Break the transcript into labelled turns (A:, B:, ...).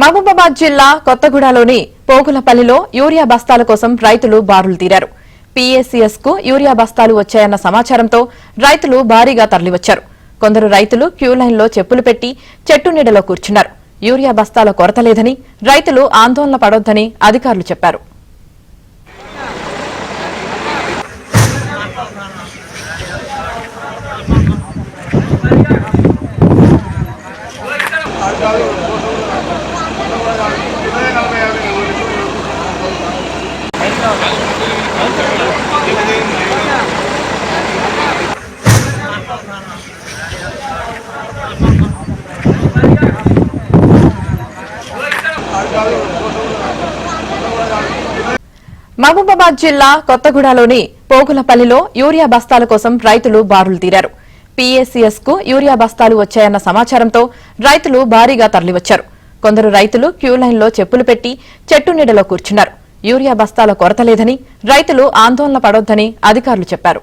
A: మహబూబాబాద్ జిల్లా కొత్తగూడలోని పోగులపల్లిలో యూరియా బస్తాల కోసం రైతులు బారులు తీరారు. పీఏసీఎస్ కు యూరియా బస్తాలు వచ్చాయన్న సమాచారంతో రైతులు భారీగా తరలివచ్చారు. కొందరు రైతులు క్యూలైన్లో చెప్పులు పెట్టి చెట్టు నీడలో కూర్చున్నారు. యూరియా బస్తాల కొరత లేదని, రైతులు ఆందోళన పడొద్దని అధికారులు చెప్పారు. మహబూబాబాద్ జిల్లా కొత్తగూడలోని పోగులపల్లిలో యూరియా బస్తాల కోసం రైతులు బారులు తీరారు. పీఏసీఎస్ కు యూరియా బస్తాలు వచ్చాయన్న సమాచారంతో రైతులు భారీగా తరలివచ్చారు. కొందరు రైతులు క్యూలైన్లో చెప్పులు పెట్టి చెట్టు నీడలో కూర్చున్నారు. యూరియా బస్తాల కొరత లేదని, రైతులు ఆందోళన పడొద్దని అధికారులు చెప్పారు.